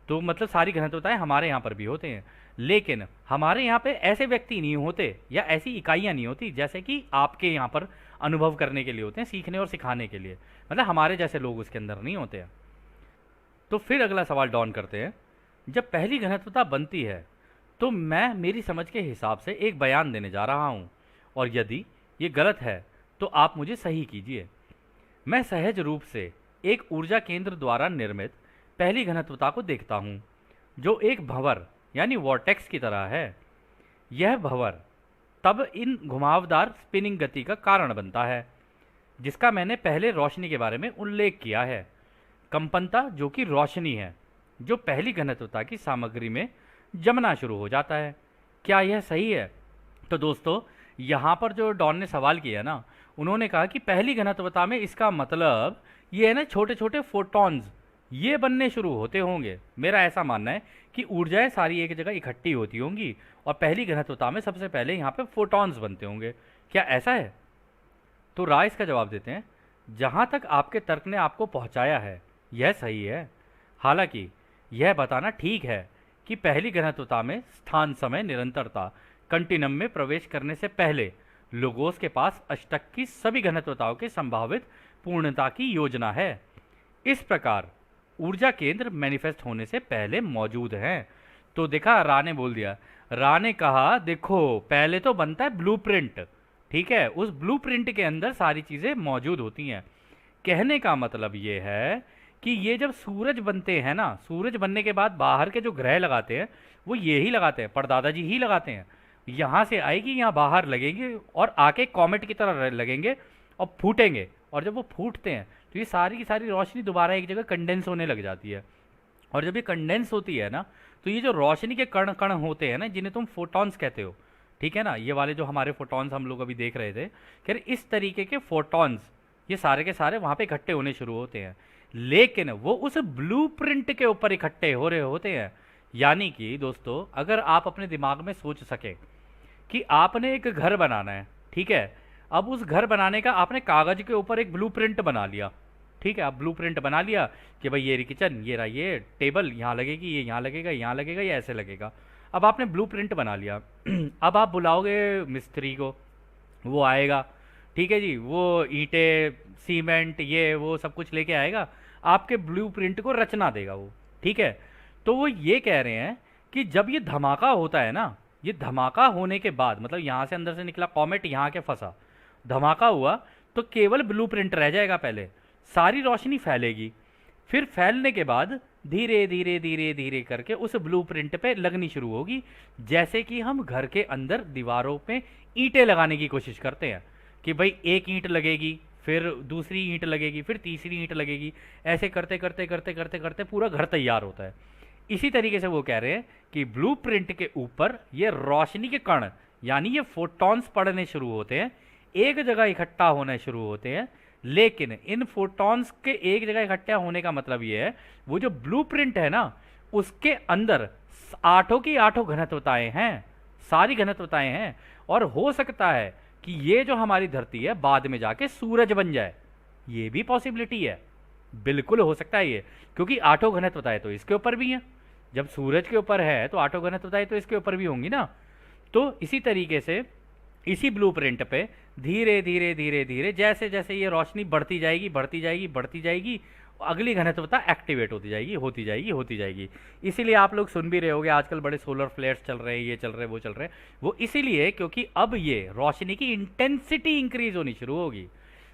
तो मतलब सारी घनत्वताएं हमारे यहाँ पर भी होते हैं, लेकिन हमारे यहाँ पे ऐसे व्यक्ति नहीं होते या ऐसी इकाइयाँ नहीं होती जैसे कि आपके यहाँ पर अनुभव करने के लिए होते हैं, सीखने और सिखाने के लिए। मतलब हमारे जैसे लोग उसके अंदर नहीं होते हैं। तो फिर अगला सवाल डॉन करते हैं। जब पहली घनत्वता बनती है तो मैं मेरी समझ के हिसाब से एक बयान देने जा रहा हूँ, और यदि ये गलत है तो आप मुझे सही कीजिए। मैं सहज रूप से एक ऊर्जा केंद्र द्वारा निर्मित पहली घनत्वता को देखता हूँ, जो एक भंवर यानी वॉर्टेक्स की तरह है। यह भंवर तब इन घुमावदार स्पिनिंग गति का कारण बनता है, जिसका मैंने पहले रोशनी के बारे में उल्लेख किया है। कंपनता जो कि रोशनी है, जो पहली घनत्वता की सामग्री में जमना शुरू हो जाता है। क्या यह सही है? तो दोस्तों, यहाँ पर जो डॉन ने सवाल किया ना, उन्होंने कहा कि पहली घनत्वता में इसका मतलब ये है ना, छोटे छोटे फोटॉन्स ये बनने शुरू होते होंगे। मेरा ऐसा मानना है कि ऊर्जाएं सारी एक जगह इकट्ठी होती होंगी, और पहली घनत्वता में सबसे पहले यहाँ पे फोटॉन्स बनते होंगे। क्या ऐसा है? तो राय इसका जवाब देते हैं, जहाँ तक आपके तर्क ने आपको पहुँचाया है यह सही है। हालांकि यह बताना ठीक है कि पहली घनत्वता में स्थान समय निरंतरता कंटिनम में प्रवेश करने से पहले लोगोस के पास अष्टक की सभी घनत्वताओं के संभावित पूर्णता की योजना है। इस प्रकार ऊर्जा केंद्र मैनिफेस्ट होने से पहले मौजूद हैं। तो देखा, रा ने बोल दिया। रा ने कहा देखो, पहले तो बनता है ब्लूप्रिंट, ठीक है, उस ब्लूप्रिंट के अंदर सारी चीज़ें मौजूद होती हैं। कहने का मतलब ये है कि ये जब सूरज बनते हैं ना, सूरज बनने के बाद बाहर के जो ग्रह लगाते हैं वो ये ही लगाते हैं, परदादाजी ही लगाते हैं। यहाँ से आएगी, यहाँ बाहर लगेंगे और आके कॉमेट की तरह लगेंगे और फूटेंगे, और जब वो फूटते हैं तो ये सारी की सारी रोशनी दोबारा एक जगह कंडेंस होने लग जाती है। और जब ये कंडेंस होती है ना, तो ये जो रोशनी के कण कण होते हैं ना, जिन्हें तुम फोटॉन्स कहते हो, ठीक है ना, ये वाले जो हमारे फोटॉन्स हम लोग अभी देख रहे थे, खैर इस तरीके के फोटॉन्स ये सारे के सारे वहाँ पे इकट्ठे होने शुरू होते हैं, लेकिन वो उस ब्लूप्रिंट के ऊपर इकट्ठे हो रहे होते हैं। यानी कि दोस्तों, अगर आप अपने दिमाग में सोच सके कि आपने एक घर बनाना है, ठीक है, अब उस घर बनाने का आपने कागज के ऊपर एक ब्लूप्रिंट बना लिया, ठीक है, आप ब्लूप्रिंट बना लिया कि भाई ये रही किचन, ये रहा ये टेबल, यहाँ लगेगी, ये यहाँ लगेगा, यहाँ लगेगा, ये ऐसे लगेगा। अब आपने ब्लूप्रिंट बना लिया। अब आप बुलाओगे मिस्त्री को, वो आएगा, ठीक है जी, वो ईंटें सीमेंट ये वो सब कुछ लेके आएगा, आपके ब्लूप्रिंट को रचना देगा वो, ठीक है। तो वो ये कह रहे हैं कि जब ये धमाका होता है ना, ये धमाका होने के बाद, मतलब यहाँ से अंदर से निकला कॉमेट, यहाँ के फंसा, धमाका हुआ, तो केवल ब्लूप्रिंट रह जाएगा। पहले सारी रोशनी फैलेगी, फिर फैलने के बाद धीरे धीरे धीरे धीरे करके उस ब्लूप्रिंट पे लगनी शुरू होगी। जैसे कि हम घर के अंदर दीवारों पे ईंटें लगाने की कोशिश करते हैं कि भाई एक ईंट लगेगी, फिर दूसरी ईंट लगेगी, फिर तीसरी ईंट लगेगी, ऐसे करते करते करते करते करते पूरा घर तैयार होता है। इसी तरीके से वो कह रहे हैं कि ब्लूप्रिंट के ऊपर ये रोशनी के कण यानी ये फोटॉन्स पड़ने शुरू होते हैं, एक जगह इकट्ठा होने शुरू होते हैं। लेकिन इन फोटॉन्स के एक जगह इकट्ठा होने का मतलब ये है, वो जो ब्लूप्रिंट है ना, उसके अंदर आठों की आठों घनत्वताएं हैं, सारी घनत्वताएं हैं। और हो सकता है कि ये जो हमारी धरती है बाद में जाके सूरज बन जाए, ये भी पॉसिबिलिटी है, बिल्कुल हो सकता है ये, क्योंकि आठों घनत्वताएं तो इसके ऊपर भी हैं। जब सूरज के ऊपर है तो आठों घनत्वताएं तो इसके ऊपर भी होंगी ना। तो इसी तरीके से इसी ब्लूप्रिंट पे धीरे धीरे धीरे धीरे जैसे जैसे ये रोशनी बढ़ती जाएगी बढ़ती जाएगी बढ़ती जाएगी, अगली घनत्वता एक्टिवेट होती जाएगी होती जाएगी होती जाएगी। इसीलिए आप लोग सुन भी रहे होगे आजकल बड़े सोलर फ्लेयर्स चल रहे हैं, ये चल रहे हैं, वो चल रहे हैं। वो इसीलिए क्योंकि अब ये रोशनी की इंटेंसिटी इंक्रीज होनी शुरू होगी।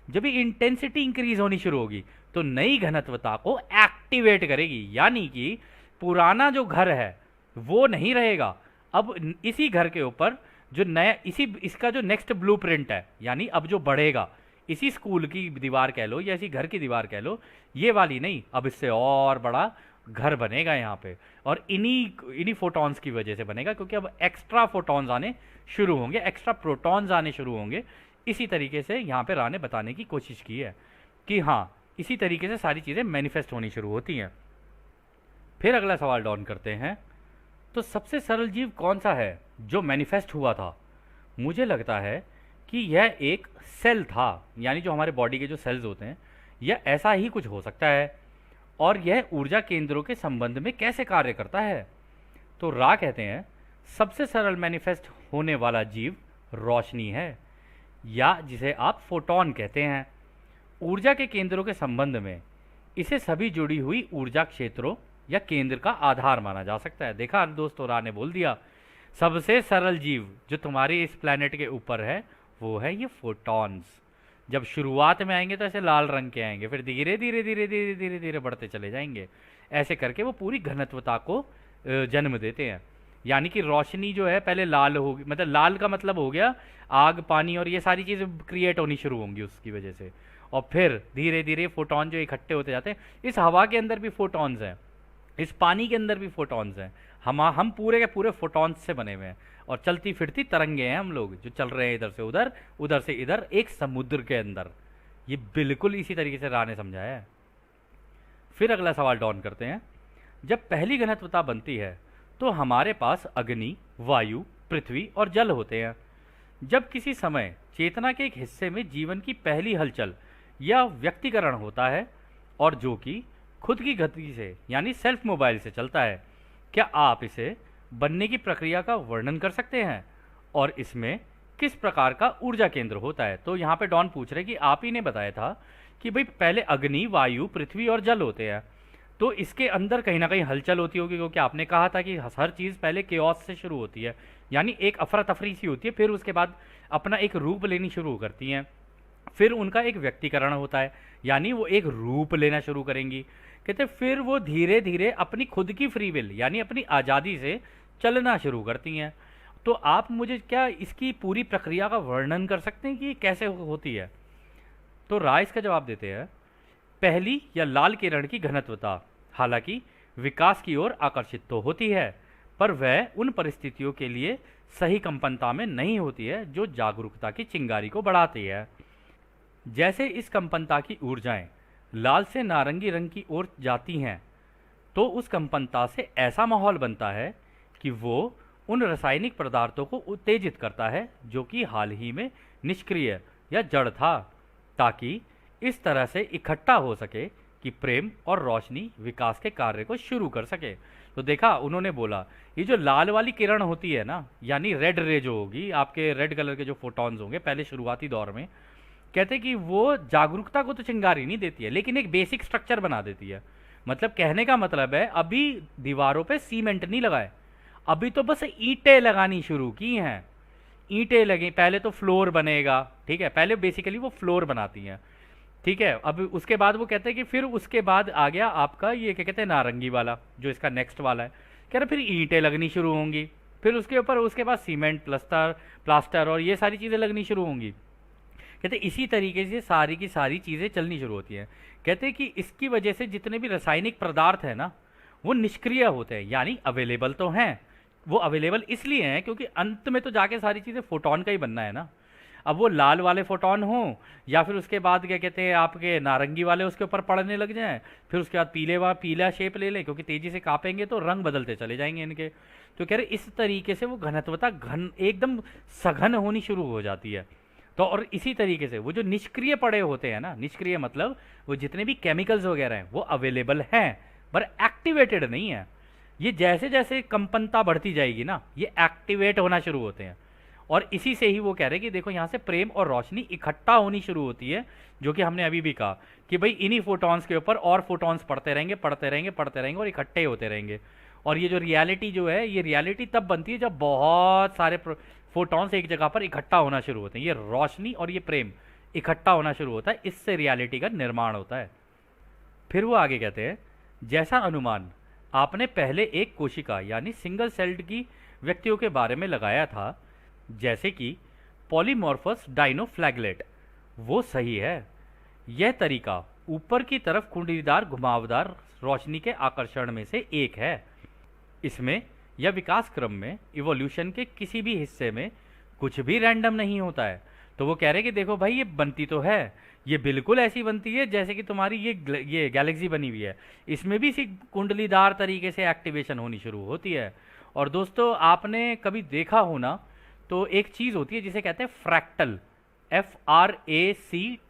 जब ये इंटेंसिटी इंक्रीज होनी शुरू होगी तो नई घनत्वता को एक्टिवेट करेगी, यानी कि पुराना जो घर है वो नहीं रहेगा। अब इसी घर के ऊपर जो नया इसका जो नेक्स्ट ब्लूप्रिंट है, यानी अब जो बढ़ेगा, इसी स्कूल की दीवार कह लो या इसी घर की दीवार कह लो, ये वाली नहीं, अब इससे और बड़ा घर बनेगा यहाँ पे। और इन्हीं फोटॉन्स की वजह से बनेगा, क्योंकि अब एक्स्ट्रा फोटॉन्स आने शुरू होंगे, एक्स्ट्रा प्रोटॉन्स आने शुरू होंगे। इसी तरीके से यहाँ पे राह ने बताने की कोशिश की है कि हाँ, इसी तरीके से सारी चीज़ें मैनिफेस्ट होनी शुरू होती हैं। फिर अगला सवाल डाउन करते हैं, तो सबसे सरल जीव कौन सा है जो मैनिफेस्ट हुआ था? मुझे लगता है कि यह एक सेल था, यानी जो हमारे बॉडी के जो सेल्स होते हैं, यह ऐसा ही कुछ हो सकता है। और यह ऊर्जा केंद्रों के संबंध में कैसे कार्य करता है? तो रा कहते हैं सबसे सरल मैनिफेस्ट होने वाला जीव रोशनी है, या जिसे आप फोटॉन कहते हैं। ऊर्जा के केंद्रों के संबंध में इसे सभी जुड़ी हुई ऊर्जा क्षेत्रों या केंद्र का आधार माना जा सकता है। देखा दोस्तों, रा ने बोल दिया सबसे सरल जीव जो तुम्हारे इस प्लेनेट के ऊपर है वो है ये फोटॉन्स। जब शुरुआत में आएंगे तो ऐसे लाल रंग के आएंगे, फिर धीरे धीरे धीरे धीरे धीरे धीरे बढ़ते चले जाएंगे। ऐसे करके वो पूरी घनत्वता को जन्म देते हैं। यानी कि रोशनी जो है पहले लाल होगी, मतलब लाल का मतलब हो गया आग, पानी और ये सारी चीज़ें क्रिएट होनी शुरू होंगी उसकी वजह से। और फिर धीरे धीरे फोटॉन जो इकट्ठे होते जाते हैं। इस हवा के अंदर भी फोटॉन्स हैं, इस पानी के अंदर भी फोटॉन्स हैं। हम पूरे के पूरे फोटॉन्स से बने हुए हैं और चलती फिरती तरंगे हैं हम लोग, जो चल रहे हैं इधर से उधर, उधर से इधर, एक समुद्र के अंदर। ये बिल्कुल इसी तरीके से राह ने समझाया है। फिर अगला सवाल डाउन करते हैं, जब पहली घनत्वता बनती है तो हमारे पास अग्नि, वायु, पृथ्वी और जल होते हैं। जब किसी समय चेतना के एक हिस्से में जीवन की पहली हलचल या व्यक्तिकरण होता है, और जो कि खुद की गति से यानी सेल्फ मोबाइल से चलता है, क्या आप इसे बनने की प्रक्रिया का वर्णन कर सकते हैं? और इसमें किस प्रकार का ऊर्जा केंद्र होता है? तो यहाँ पे डॉन पूछ रहे कि आप ही ने बताया था कि भाई पहले अग्नि, वायु, पृथ्वी और जल होते हैं, तो इसके अंदर कहीं ना कहीं हलचल होती होगी, क्योंकि आपने कहा था कि हर चीज़ पहले केओस से शुरू होती है, यानी एक अफरा तफरी सी होती है, फिर उसके बाद अपना एक रूप लेनी शुरू करती हैं, फिर उनका एक व्यक्तिकरण होता है, यानी वो एक रूप लेना शुरू करेंगी। कहते फिर वो धीरे धीरे अपनी खुद की फ्री विल यानी अपनी आज़ादी से चलना शुरू करती हैं। तो आप मुझे क्या इसकी पूरी प्रक्रिया का वर्णन कर सकते हैं कि ये कैसे होती है? तो राय इसका जवाब देते हैं, पहली या लाल किरण की घनत्वता हालांकि विकास की ओर आकर्षित तो होती है, पर वह उन परिस्थितियों के लिए सही कंपनता में नहीं होती है जो जागरूकता की चिंगारी को बढ़ाती है। जैसे इस कंपनता की ऊर्जाएं लाल से नारंगी रंग की ओर जाती हैं, तो उस कंपनता से ऐसा माहौल बनता है कि वो उन रासायनिक पदार्थों को उत्तेजित करता है जो कि हाल ही में निष्क्रिय या जड़ था, ताकि इस तरह से इकट्ठा हो सके कि प्रेम और रोशनी विकास के कार्य को शुरू कर सके। तो देखा उन्होंने बोला ये जो लाल वाली किरण होती है ना, यानी रेड रे जो होगी, आपके रेड कलर के जो फोटॉन्स होंगे पहले शुरुआती दौर में, कहते कि वो जागरूकता को तो चिंगारी नहीं देती है, लेकिन एक बेसिक स्ट्रक्चर बना देती है। मतलब कहने का मतलब है अभी दीवारों पे सीमेंट नहीं लगाए, अभी तो बस ईंटें लगानी शुरू की हैं। ईंटें लगी, पहले तो फ्लोर बनेगा, ठीक है, पहले बेसिकली वो फ्लोर बनाती हैं, ठीक है। अब उसके बाद वो कहते हैं कि फिर उसके बाद आ गया आपका ये क्या कहते हैं नारंगी वाला, जो इसका नेक्स्ट वाला है, कह रहे फिर ईंटें लगनी शुरू होंगी, फिर उसके ऊपर उसके बाद सीमेंट प्लास्टर और ये सारी चीज़ें लगनी शुरू होंगी। कहते इसी तरीके से सारी की सारी चीज़ें चलनी शुरू होती हैं। कहते हैं कि इसकी वजह से जितने भी रासायनिक पदार्थ हैं ना, वो निष्क्रिय होते हैं, यानी अवेलेबल तो हैं, वो अवेलेबल इसलिए हैं क्योंकि अंत में तो जाके सारी चीज़ें फोटॉन का ही बनना है ना। अब वो लाल वाले फोटॉन हो या फिर उसके बाद क्या कहते हैं आपके नारंगी वाले उसके ऊपर पड़ने लग जाएं, फिर उसके बाद पीला शेप ले लें, क्योंकि तेज़ी से कापेंगे तो रंग बदलते चले जाएंगे इनके। तो कह रहे इस तरीके से वो घनत्वता एकदम सघन होनी शुरू हो जाती है। तो और इसी तरीके से वो जो निष्क्रिय पड़े होते हैं ना, निष्क्रिय मतलब वो जितने भी केमिकल्स वगैरह हैं वो अवेलेबल हैं पर एक्टिवेटेड नहीं है। ये जैसे जैसे कंपनता बढ़ती जाएगी ना, ये एक्टिवेट होना शुरू होते हैं और इसी से ही वो कह रहे हैं कि देखो यहाँ से प्रेम और रोशनी इकट्ठा होनी शुरू होती है, जो कि हमने अभी भी कहा कि भाई इन्हीं फोटॉन्स के ऊपर और फोटॉन्स पढ़ते रहेंगे पढ़ते रहेंगे पढ़ते रहेंगे और इकट्ठे होते रहेंगे। और ये जो रियलिटी जो है, ये रियलिटी तब बनती है जब बहुत सारे फोटॉन्स एक जगह पर इकट्ठा होना शुरू होते हैं। ये रोशनी और ये प्रेम इकट्ठा होना शुरू होता है, इससे रियलिटी का निर्माण होता है। फिर वो आगे कहते हैं, जैसा अनुमान आपने पहले एक कोशिका यानी सिंगल सेल्ड की व्यक्तियों के बारे में लगाया था, जैसे कि पॉलीमॉर्फस डाइनोफ्लैगलेट, वो सही है। यह तरीका ऊपर की तरफ कुंडलीदार घुमावदार रोशनी के आकर्षण में से एक है। इसमें या विकास क्रम में इवोल्यूशन के किसी भी हिस्से में कुछ भी रैंडम नहीं होता है। तो वो कह रहे कि देखो भाई, ये बनती तो है, ये बिल्कुल ऐसी बनती है जैसे कि तुम्हारी ये गैलेक्सी बनी हुई है, इसमें भी इसी कुंडलीदार तरीके से एक्टिवेशन होनी शुरू होती है। और दोस्तों, आपने कभी देखा होना तो एक चीज़ होती है जिसे कहते हैं फ्रैक्टल, FRACTAL।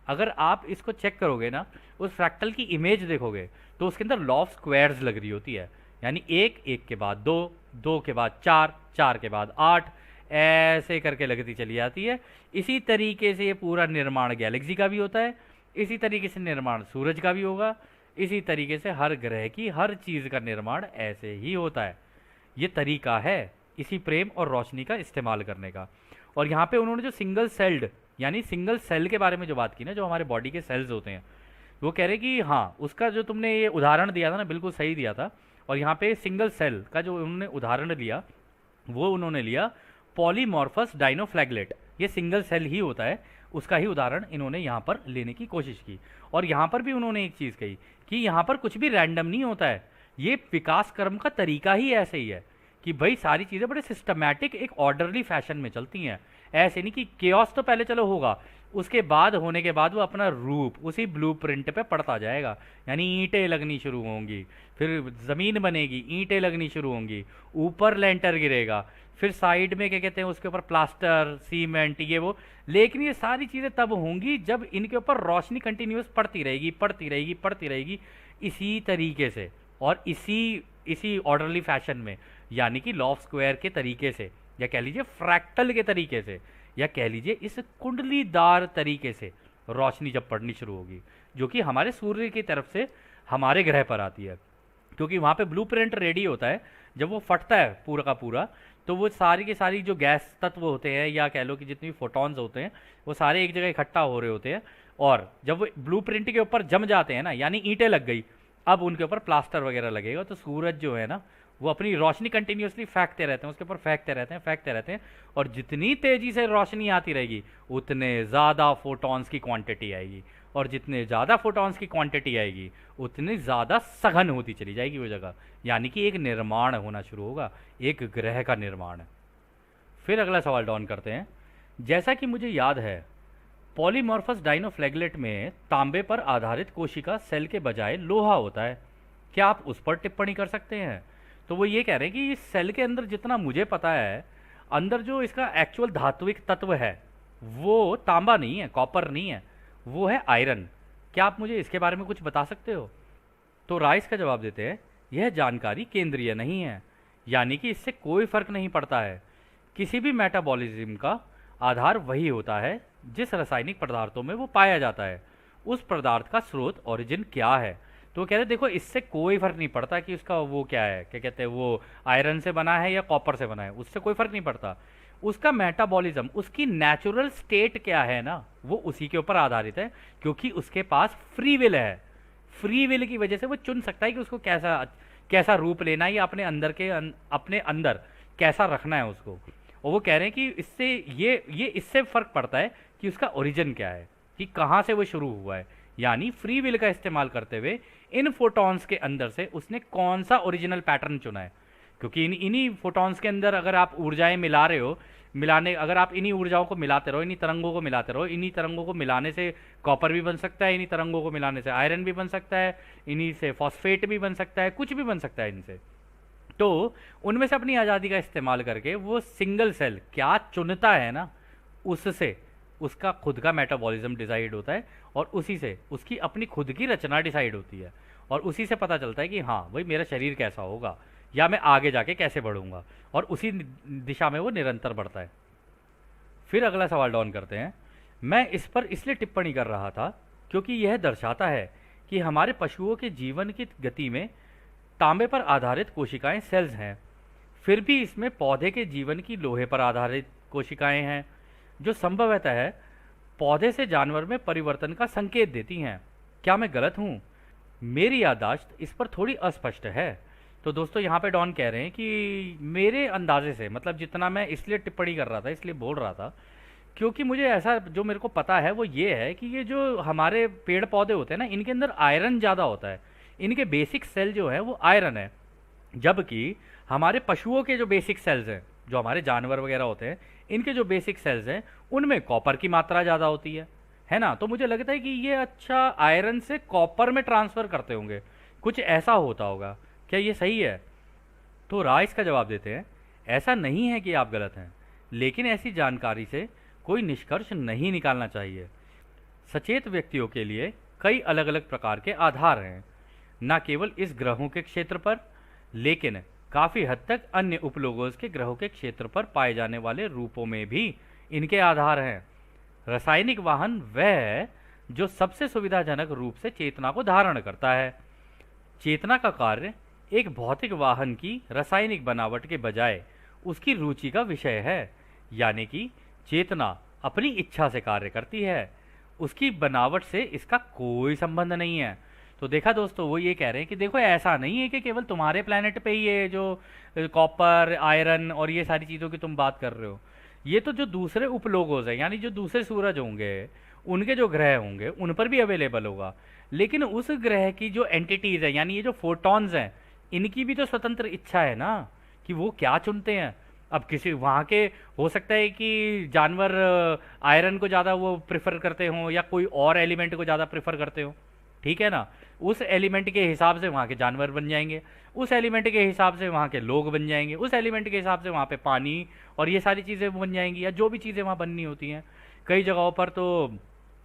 अगर आप इसको चेक करोगे ना, उस फ्रैक्टल की इमेज देखोगे तो उसके अंदर लॉ ऑफ स्क्वायर्स लग रही होती है, यानी एक, एक के बाद दो, दो के बाद चार, चार के बाद आठ, ऐसे करके लगती चली जाती है। इसी तरीके से ये पूरा निर्माण गैलेक्सी का भी होता है, इसी तरीके से निर्माण सूरज का भी होगा, इसी तरीके से हर ग्रह की हर चीज़ का निर्माण ऐसे ही होता है। ये तरीका है इसी प्रेम और रोशनी का इस्तेमाल करने का। और यहाँ पे उन्होंने जो सिंगल सेल्ड यानी सिंगल सेल के बारे में जो बात की ना, जो हमारे बॉडी के सेल्स होते हैं, वो कह रहे कि हाँ, उसका जो तुमने ये उदाहरण दिया था ना, बिल्कुल सही दिया था। और यहाँ पे सिंगल सेल का जो उन्होंने उदाहरण लिया, वो उन्होंने लिया पॉलीमॉर्फस डाइनोफ्लैगलेट। ये सिंगल सेल ही होता है, उसका ही उदाहरण इन्होंने यहाँ पर लेने की कोशिश की। और यहाँ पर भी उन्होंने एक चीज़ कही कि यहाँ पर कुछ भी रैंडम नहीं होता है, ये विकास क्रम का तरीका ही ऐसे ही है कि भाई सारी चीज़ें बड़े सिस्टमैटिक एक ऑर्डरली फैशन में चलती हैं। ऐसे नहीं कि केओस तो पहले चलो होगा, उसके बाद होने के बाद वो अपना रूप उसी ब्लूप्रिंट पे पड़ता जाएगा। यानी ईंटें लगनी शुरू होंगी, फिर ज़मीन बनेगी, ईंटें लगनी शुरू होंगी, ऊपर लेंटर गिरेगा, फिर साइड में क्या कहते हैं उसके ऊपर प्लास्टर, सीमेंट, ये वो। लेकिन ये सारी चीज़ें तब होंगी जब इनके ऊपर रोशनी कंटिन्यूस पड़ती रहेगी पड़ती रहेगी पड़ती रहेगी, इसी तरीके से और इसी ऑर्डरली फैशन में, यानी कि लॉ ऑफ स्क्वायर के तरीके से, या कह लीजिए फ्रैक्टल के तरीके से, या कह लीजिए इस कुंडलीदार तरीके से रोशनी जब पड़नी शुरू होगी, जो कि हमारे सूर्य की तरफ से हमारे ग्रह पर आती है। क्योंकि वहाँ पे ब्लूप्रिंट रेडी होता है, जब वो फटता है पूरा का पूरा, तो वो सारी की सारी जो गैस तत्व होते हैं, या कह लो कि जितने भी फोटॉन्स होते हैं, वो सारे एक जगह इकट्ठा हो रहे होते हैं। और जब वो ब्लूप्रिंट के ऊपर जम जाते हैं ना, यानी ईंटें लग गई, अब उनके ऊपर प्लास्टर वगैरह लगेगा, तो सूरज जो है ना, वो अपनी रोशनी कंटिन्यूसली फेंकते रहते हैं, उसके ऊपर फेंकते रहते हैं फेंकते रहते हैं। और जितनी तेज़ी से रोशनी आती रहेगी, उतने ज़्यादा फोटॉन्स की क्वांटिटी आएगी, और जितने ज़्यादा फोटॉन्स की क्वांटिटी आएगी, उतनी ज़्यादा सघन होती चली जाएगी वो जगह। यानी कि एक निर्माण होना शुरू होगा, एक ग्रह का निर्माण। फिर अगला सवाल डाउन करते हैं, जैसा कि मुझे याद है पॉलीमॉर्फस डाइनोफ्लैगलेट में तांबे पर आधारित कोशिका सेल के बजाय लोहा होता है, क्या आप उस पर टिप्पणी कर सकते हैं? तो वो ये कह रहे हैं कि इस सेल के अंदर जितना मुझे पता है, अंदर जो इसका एक्चुअल धात्विक तत्व है वो तांबा नहीं है, कॉपर नहीं है, वो है आयरन। क्या आप मुझे इसके बारे में कुछ बता सकते हो? तो राइस का जवाब देते हैं, यह जानकारी केंद्रीय नहीं है, यानी कि इससे कोई फर्क नहीं पड़ता है। किसी भी मेटाबॉलिज्म का आधार वही होता है जिस रासायनिक पदार्थों में वो पाया जाता है, उस पदार्थ का स्रोत ओरिजिन क्या है। तो कह रहे देखो, इससे कोई फर्क नहीं पड़ता कि उसका वो क्या है, क्या कहते हैं, वो आयरन से बना है या कॉपर से बना है, उससे कोई फर्क नहीं पड़ता। उसका मेटाबॉलिज्म, उसकी नेचुरल स्टेट क्या है ना, वो उसी के ऊपर आधारित है, क्योंकि उसके पास फ्री विल है। फ्री विल की वजह से वो चुन सकता है कि उसको कैसा कैसा रूप लेना है, या अपने अंदर कैसा रखना है उसको। और वो कह रहे हैं कि इससे ये इससे फर्क पड़ता है कि उसका ओरिजिन क्या है, कि कहाँ से वो शुरू हुआ है। यानी फ्री विल का इस्तेमाल करते हुए इन फोटॉन्स के अंदर से उसने कौन सा ओरिजिनल पैटर्न चुना है। क्योंकि इन्हीं फोटॉन्स के अंदर अगर आप ऊर्जाएं मिला रहे हो, अगर आप इन्हीं ऊर्जाओं को मिलाते रहो, इन्हीं तरंगों को मिलाते रहो, इन्हीं तरंगों को मिलाने से कॉपर भी बन सकता है, इन्हीं तरंगों को मिलाने से आयरन भी बन सकता है, इन्हीं से फॉस्फेट भी बन सकता है, कुछ भी बन सकता है इनसे। तो उनमें से अपनी आज़ादी का इस्तेमाल करके वो सिंगल सेल क्या चुनता है ना, उससे उसका खुद का मेटाबॉलिज्म डिसाइड होता है, और उसी से उसकी अपनी खुद की रचना डिसाइड होती है, और उसी से पता चलता है कि हाँ भाई मेरा शरीर कैसा होगा, या मैं आगे जाके कैसे बढ़ूंगा, और उसी दिशा में वो निरंतर बढ़ता है। फिर अगला सवाल डॉन करते हैं, मैं इस पर इसलिए टिप्पणी कर रहा था क्योंकि यह दर्शाता है कि हमारे पशुओं के जीवन की गति में तांबे पर आधारित कोशिकाएं सेल्स हैं, फिर भी इसमें पौधे के जीवन की लोहे पर आधारित कोशिकाएं हैं, जो संभवतः पौधे से जानवर में परिवर्तन का संकेत देती हैं। क्या मैं गलत हूँ? मेरी याददाश्त इस पर थोड़ी अस्पष्ट है। तो दोस्तों यहाँ पे डॉन कह रहे हैं कि मेरे अंदाजे से, मतलब जितना मैं इसलिए टिप्पणी कर रहा था, इसलिए बोल रहा था क्योंकि मुझे ऐसा जो मेरे को पता है वो ये है कि ये जो हमारे पेड़ पौधे होते हैं ना, इनके अंदर आयरन ज़्यादा होता है। इनके बेसिक सेल जो है वो आयरन है, जबकि हमारे पशुओं के जो बेसिक सेल्स हैं, जो हमारे जानवर वगैरह होते हैं, इनके जो बेसिक सेल्स हैं उनमें कॉपर की मात्रा ज़्यादा होती है ना। तो मुझे लगता है कि ये अच्छा आयरन से कॉपर में ट्रांसफ़र करते होंगे, कुछ ऐसा होता होगा। क्या ये सही है? तो राय इसका जवाब देते हैं, ऐसा नहीं है कि आप गलत हैं, लेकिन ऐसी जानकारी से कोई निष्कर्ष नहीं निकालना चाहिए। सचेत व्यक्तियों के लिए कई अलग अलग प्रकार के आधार हैं, न केवल इस ग्रहों के क्षेत्र पर, लेकिन काफ़ी हद तक अन्य उपलोगों के ग्रहों के क्षेत्र पर पाए जाने वाले रूपों में भी इनके आधार हैं। रासायनिक वाहन वह है जो सबसे सुविधाजनक रूप से चेतना को धारण करता है। चेतना का कार्य एक भौतिक वाहन की रासायनिक बनावट के बजाय उसकी रुचि का विषय है, यानी कि चेतना अपनी इच्छा से कार्य करती है, उसकी बनावट से इसका कोई संबंध नहीं है। तो देखा दोस्तों, वो ये कह रहे हैं कि देखो ऐसा नहीं है कि केवल तुम्हारे प्लेनेट पे ही ये जो कॉपर, आयरन और ये सारी चीज़ों की तुम बात कर रहे हो, ये तो जो दूसरे उपलोगों हैं, यानी जो दूसरे सूरज होंगे, उनके जो ग्रह होंगे, उन पर भी अवेलेबल होगा। लेकिन उस ग्रह की जो एंटिटीज़ है, यानी ये जो फोटॉन्स हैं, इनकी भी तो स्वतंत्र इच्छा है ना कि वो क्या चुनते हैं। अब किसी वहाँ के हो सकता है कि जानवर आयरन को ज़्यादा वो प्रेफर करते हों, या कोई और एलिमेंट को ज़्यादा प्रेफर करते हो, ठीक है ना। उस एलिमेंट के हिसाब से वहाँ के जानवर बन जाएंगे, उस एलिमेंट के हिसाब से वहाँ के लोग बन जाएंगे, उस एलिमेंट के हिसाब से वहाँ पे पानी और ये सारी चीज़ें बन जाएंगी, या जो भी चीज़ें वहाँ बननी होती हैं। कई जगहों पर तो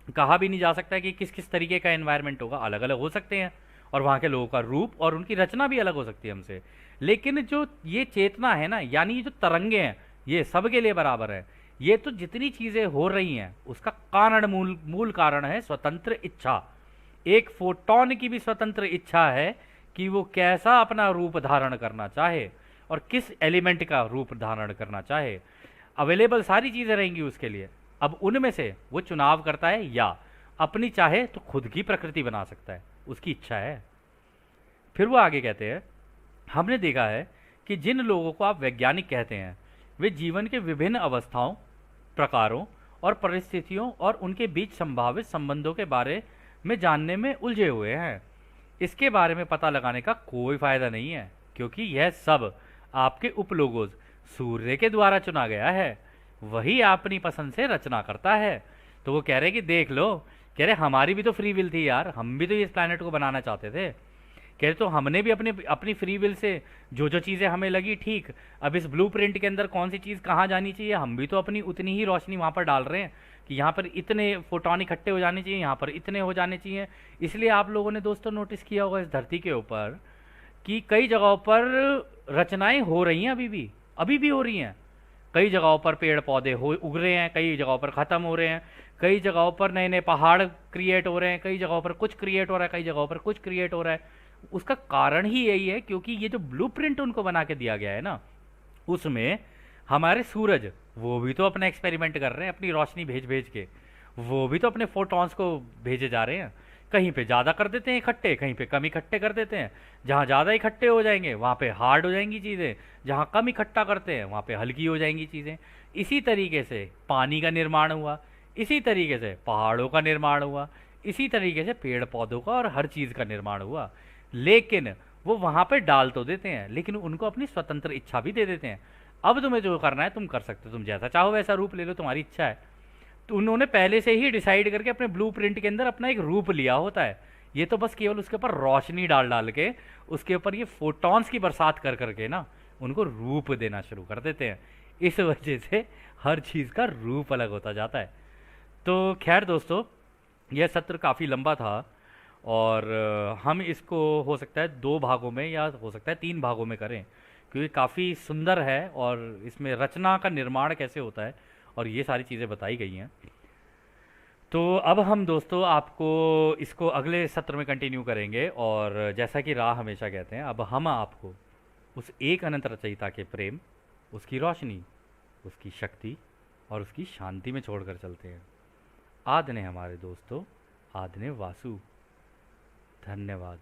कहा भी नहीं जा सकता कि किस किस तरीके का एनवायरनमेंट होगा, अलग अलग हो सकते हैं, और वहाँ के लोगों का रूप और उनकी रचना भी अलग हो सकती है हमसे। लेकिन जो ये चेतना है ना, यानी ये जो तरंगे हैं, ये सबके लिए बराबर है। ये तो जितनी चीज़ें हो रही हैं उसका कारण, मूल कारण है स्वतंत्र इच्छा। एक फोटोन की भी स्वतंत्र इच्छा है कि वो कैसा अपना रूप धारण करना चाहे और किस एलिमेंट का रूप धारण करना चाहे। अवेलेबल सारी चीज़ें रहेंगी उसके लिए, अब उनमें से वो चुनाव करता है, या अपनी चाहे तो खुद की प्रकृति बना सकता है, उसकी इच्छा है। फिर वो आगे कहते हैं, हमने देखा है कि जिन लोगों को आप वैज्ञानिक कहते हैं, वे जीवन के विभिन्न अवस्थाओं, प्रकारों और परिस्थितियों और उनके बीच संभावित संबंधों के बारे में जानने में उलझे हुए हैं। इसके बारे में पता लगाने का कोई फायदा नहीं है, क्योंकि यह सब आपके उपलोगों सूर्य के द्वारा चुना गया है, वही अपनी पसंद से रचना करता है। तो वो कह रहे कि देख लो, कह रहे हमारी भी तो फ्री विल थी यार, हम भी तो इस प्लैनेट को बनाना चाहते थे। कह रहे तो हमने भी अपनी फ्री विल से जो जो चीज़ें हमें लगी ठीक, अब इस ब्लूप्रिंट के अंदर कौन सी चीज़ कहाँ जानी चाहिए, हम भी तो अपनी उतनी ही रोशनी वहाँ पर डाल रहे हैं कि यहाँ पर इतने फोटोन इकट्ठे हो जाने चाहिए, यहाँ पर इतने हो जाने चाहिए। इसलिए आप लोगों ने दोस्तों नोटिस किया होगा इस धरती के ऊपर कि कई जगहों पर रचनाएं हो रही हैं, अभी भी हो रही हैं। कई जगहों पर पेड़ पौधे हो उग रहे हैं, कई जगहों पर ख़त्म हो रहे हैं, कई जगहों पर नए नए पहाड़ क्रिएट हो रहे हैं, कई जगहों पर कुछ क्रिएट हो रहा है, कई जगहों पर कुछ क्रिएट हो रहा है। उसका कारण ही यही है क्योंकि ये जो ब्लूप्रिंट उनको बना के दिया गया है ना, उसमें हमारे सूरज वो भी तो अपना एक्सपेरिमेंट कर रहे हैं, अपनी रोशनी भेज भेज के वो भी तो अपने फोटॉन्स को भेजे जा रहे हैं। कहीं पे ज़्यादा कर देते हैं इकट्ठे, कहीं पे कम इकट्ठे कर देते हैं। जहाँ ज़्यादा इकट्ठे हो जाएंगे वहाँ पे हार्ड हो जाएंगी चीज़ें, जहाँ कम इकट्ठा करते हैं वहाँ पे हल्की हो जाएंगी चीज़ें। इसी तरीके से पानी का निर्माण हुआ, इसी तरीके से पहाड़ों का निर्माण हुआ, इसी तरीके से पेड़ पौधों का और हर चीज़ का निर्माण हुआ। लेकिन वो वहाँ पे डाल तो देते हैं, लेकिन उनको अपनी स्वतंत्र इच्छा भी दे देते हैं। अब तुम्हें जो करना है तुम कर सकते हो, तुम जैसा चाहो वैसा रूप ले लो, तुम्हारी इच्छा है। तो उन्होंने पहले से ही डिसाइड करके अपने ब्लूप्रिंट के अंदर अपना एक रूप लिया होता है। ये तो बस केवल उसके ऊपर रोशनी डाल डाल के, उसके ऊपर ये फोटॉन्स की बरसात कर करके ना उनको रूप देना शुरू कर देते हैं। इस वजह से हर चीज़ का रूप अलग होता जाता है। तो खैर दोस्तों, यह सत्र काफ़ी लंबा था और हम इसको हो सकता है 2 भागों में या हो सकता है 3 भागों में करें, क्योंकि काफ़ी सुंदर है और इसमें रचना का निर्माण कैसे होता है और ये सारी चीज़ें बताई गई हैं। तो अब हम दोस्तों आपको इसको अगले सत्र में कंटिन्यू करेंगे, और जैसा कि राह हमेशा कहते हैं, अब हम आपको उस एक अनंत रचयिता के प्रेम, उसकी रोशनी, उसकी शक्ति और उसकी शांति में छोड़कर चलते हैं। आदने हमारे दोस्तों, आदने वासु। धन्यवाद।